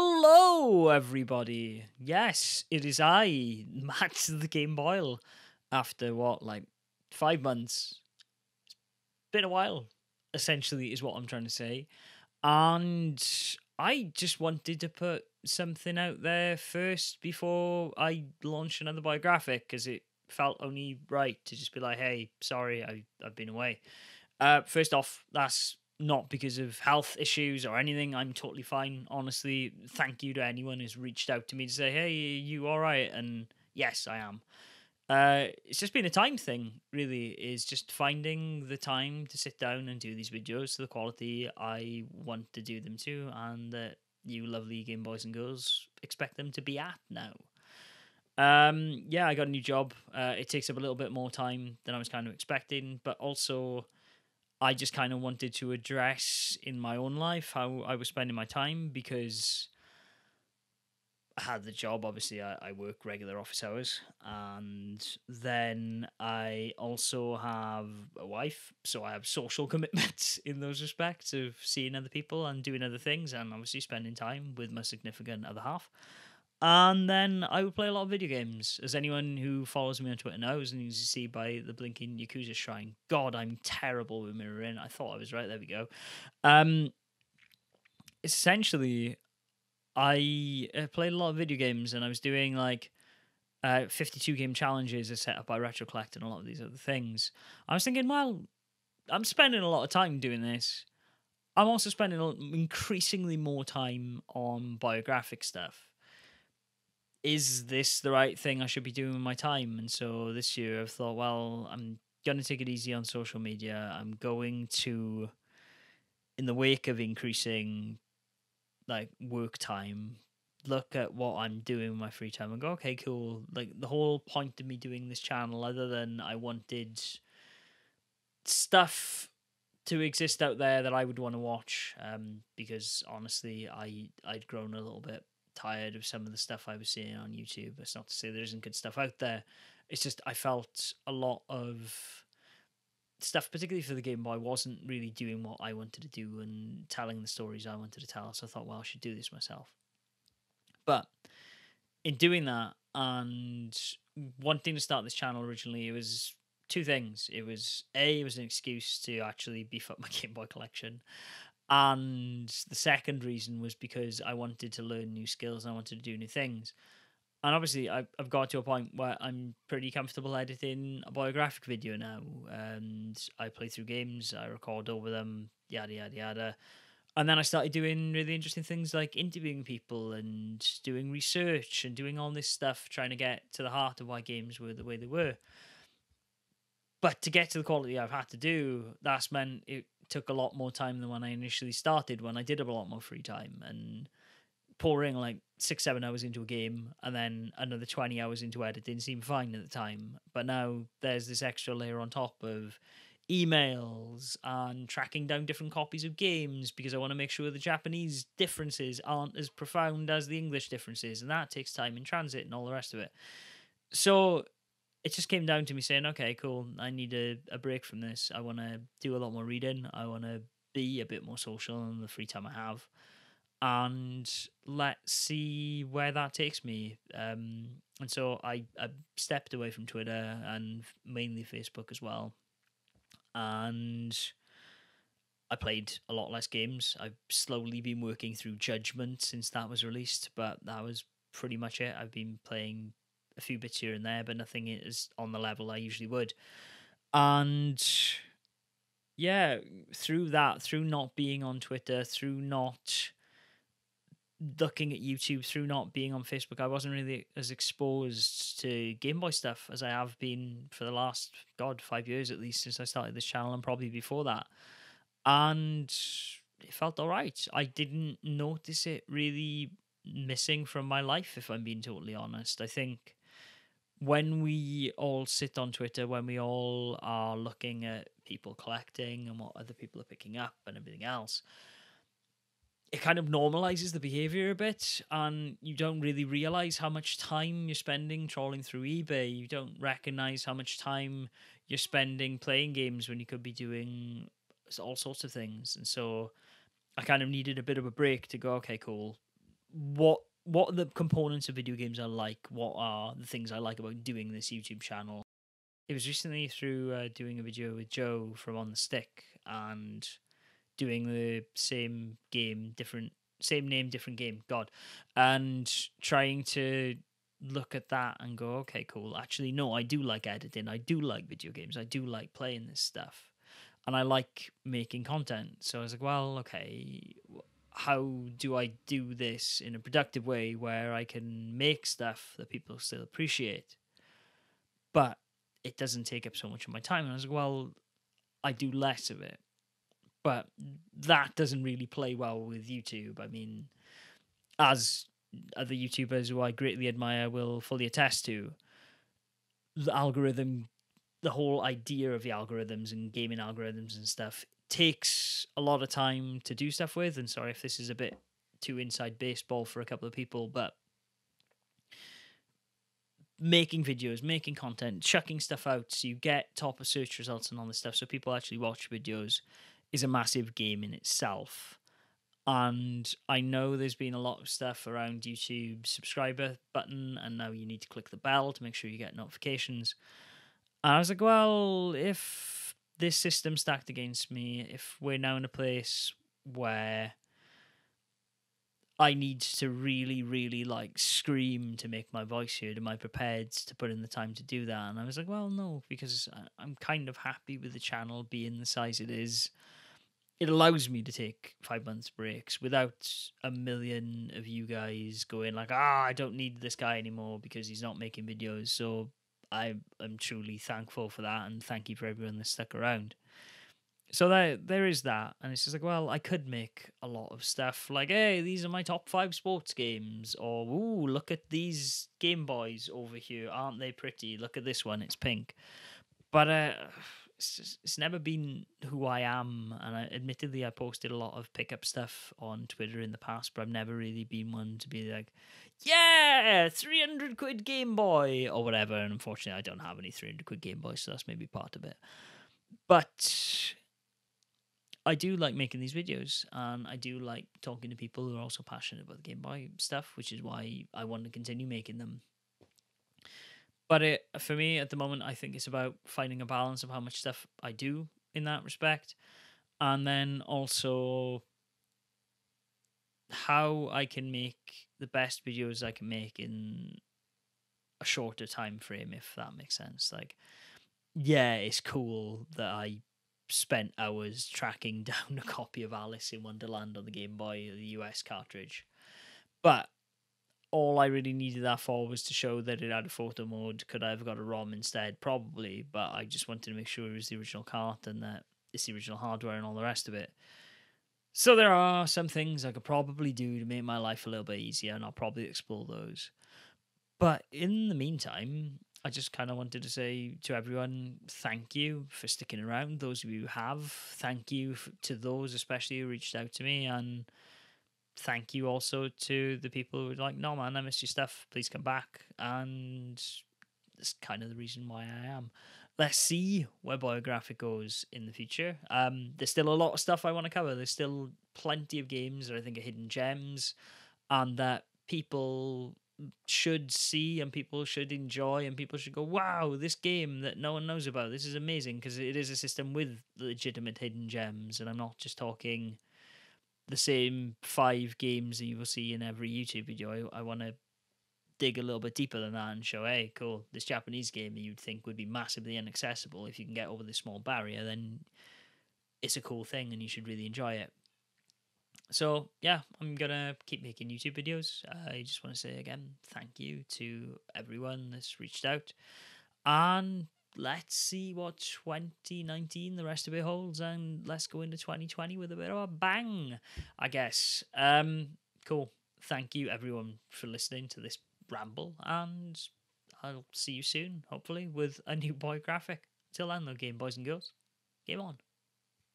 Hello, everybody. Yes, it is I, Matt the Game Boyle. After what, like 5 months? Been a while, essentially, is what I'm trying to say. And I just wanted to put something out there first before I launch another biographic because it felt only right to just be like, hey, sorry, I've been away. First off, that's not because of health issues or anything. I'm totally fine. Honestly, thank you to anyone who's reached out to me to say, "Hey, you all right?" And yes, I am. It's just been a time thing, really. Is just finding the time to sit down and do these videos to the quality I want to do them to, and that you lovely Game Boys and girls expect them to be at now. Yeah, I got a new job. It takes up a little bit more time than I was kind of expecting, but also I just kind of wanted to address in my own life how I was spending my time because I had the job. Obviously, I work regular office hours, and then I also have a wife, so I have social commitments in those respects of seeing other people and doing other things, and obviously spending time with my significant other half. And then I would play a lot of video games. As anyone who follows me on Twitter knows, and you can see by the blinking Yakuza shrine. God, I'm terrible with mirroring. I thought I was right. There we go. Um, Essentially, I played a lot of video games, and I was doing like 52 game challenges as set up by RetroCollect and a lot of these other things. I was thinking, well, I'm spending a lot of time doing this. I'm also spending increasingly more time on biographic stuff. Is this the right thing I should be doing with my time? And so this year I've thought, well, I'm going to take it easy on social media. I'm going to, in the wake of increasing like work time, look at what I'm doing with my free time and go, okay, cool. Like the whole point of me doing this channel, other than I wanted stuff to exist out there that I would want to watch, because honestly, I'd grown a little bit tired of some of the stuff I was seeing on YouTube. It's not to say there isn't good stuff out there. It's just I felt a lot of stuff, particularly for the Game Boy, wasn't really doing what I wanted to do and telling the stories I wanted to tell. So I thought, well, I should do this myself. But in doing that and wanting to start this channel originally, it was two things. It was it was an excuse to actually beef up my Game Boy collection. And the second reason was because I wanted to learn new skills and I wanted to do new things. And obviously, I've got to a point where I'm pretty comfortable editing a biographic video now. And I play through games, I record over them, yada, yada, yada. And then I started doing really interesting things like interviewing people and doing research and doing all this stuff, trying to get to the heart of why games were the way they were. But to get to the quality I've had to do, that's meant it took a lot more time than when I initially started, when I did have a lot more free time. And pouring like 6-7 hours into a game and then another 20 hours into editing seemed fine at the time. But now there's this extra layer on top of emails and tracking down different copies of games because I want to make sure the Japanese differences aren't as profound as the English differences, and that takes time in transit and all the rest of it. So it just came down to me saying, okay, cool, I need a break from this. I want to do a lot more reading. I want to be a bit more social in the free time I have. And let's see where that takes me. And so I stepped away from Twitter and mainly Facebook as well. And I played a lot less games. I've slowly been working through Judgment since that was released, but that was pretty much it. I've been playing a few bits here and there, but nothing is on the level I usually would. And yeah, through that, through not being on Twitter, through not looking at YouTube, through not being on Facebook, I wasn't really as exposed to Game Boy stuff as I have been for the last, 5 years at least, since I started this channel, and probably before that. And it felt all right. I didn't notice it really missing from my life, if I'm being totally honest. I think when we all sit on Twitter, when we all are looking at people collecting and what other people are picking up and everything else, it kind of normalizes the behavior a bit, and you don't really realize how much time you're spending trawling through eBay. You don't recognize how much time you're spending playing games when you could be doing all sorts of things. And so I kind of needed a bit of a break to go, okay, cool. what the components of video games are like. What are the things I like about doing this YouTube channel? It was recently through doing a video with Joe from On the Stick and doing the same game, same name, different game. God, and trying to look at that and go, okay, cool. Actually, no, I do like editing. I do like video games. I do like playing this stuff, and I like making content. So I was like, well, okay, how do I do this in a productive way where I can make stuff that people still appreciate, but it doesn't take up so much of my time? And I was like, well, I do less of it, but that doesn't really play well with YouTube. I mean, as other YouTubers who I greatly admire will fully attest to, the algorithm, the whole idea of the algorithms and gaming algorithms and stuff takes a lot of time to do stuff with. And sorry if this is a bit too inside baseball for a couple of people, but making videos, making content, chucking stuff out so you get top of search results and all this stuff so people actually watch videos is a massive game in itself. And I know there's been a lot of stuff around YouTube subscriber button, and now you need to click the bell to make sure you get notifications. And I was like, well, if this system's stacked against me, if we're now in a place where I need to really, really like scream to make my voice heard, am I prepared to put in the time to do that? And I was like, well, no, because I'm kind of happy with the channel being the size it is. It allows me to take 5 months breaks without a million of you guys going like, I don't need this guy anymore because he's not making videos. So I'm truly thankful for that, and thank you for everyone that stuck around. So there is that, and it's just like, well, I could make a lot of stuff like, hey, these are my top 5 sports games, or ooh, look at these Game Boys over here, aren't they pretty? Look at this one, it's pink. But it's never been who I am, and admittedly I posted a lot of pickup stuff on Twitter in the past, but I've never really been one to be like, yeah, 300 quid Game Boy or whatever. And unfortunately I don't have any 300 quid Game Boys, so that's maybe part of it. But I do like making these videos, and I do like talking to people who are also passionate about the Game Boy stuff, which is why I want to continue making them. But for me at the moment, I think it's about finding a balance of how much stuff I do in that respect, and then also how I can make the best videos I can make in a shorter time frame, if that makes sense. Like, yeah, it's cool that I spent hours tracking down a copy of Alice in Wonderland on the Game Boy, the US cartridge, but all I really needed that for was to show that it had a photo mode. Could I have got a ROM instead? Probably, but I just wanted to make sure it was the original cart and that it's the original hardware and all the rest of it. So there are some things I could probably do to make my life a little bit easier, and I'll probably explore those. But in the meantime, I just kind of wanted to say to everyone, thank you for sticking around. Those of you who have, thank you to those especially who reached out to me, and thank you also to the people who were like, no, man, I missed your stuff. Please come back. And that's kind of the reason why I am. Let's see where Boyographic goes in the future. There's still a lot of stuff I want to cover. There's still plenty of games that I think are hidden gems and that people should see and people should enjoy and people should go, wow, this game that no one knows about, this is amazing, because it is a system with legitimate hidden gems. And I'm not just talking the same 5 games that you will see in every YouTube video. I want to dig a little bit deeper than that and show, hey, cool, this Japanese game that you'd think would be massively inaccessible, if you can get over this small barrier, then it's a cool thing and you should really enjoy it. So yeah, I'm gonna keep making YouTube videos. I just want to say again, thank you to everyone that's reached out, and let's see what 2019, the rest of it, holds, and let's go into 2020 with a bit of a bang, I guess. Cool. Thank you everyone for listening to this ramble, and I'll see you soon, hopefully, with a new Boyographic. Till then, though, Game Boys and Girls, game on.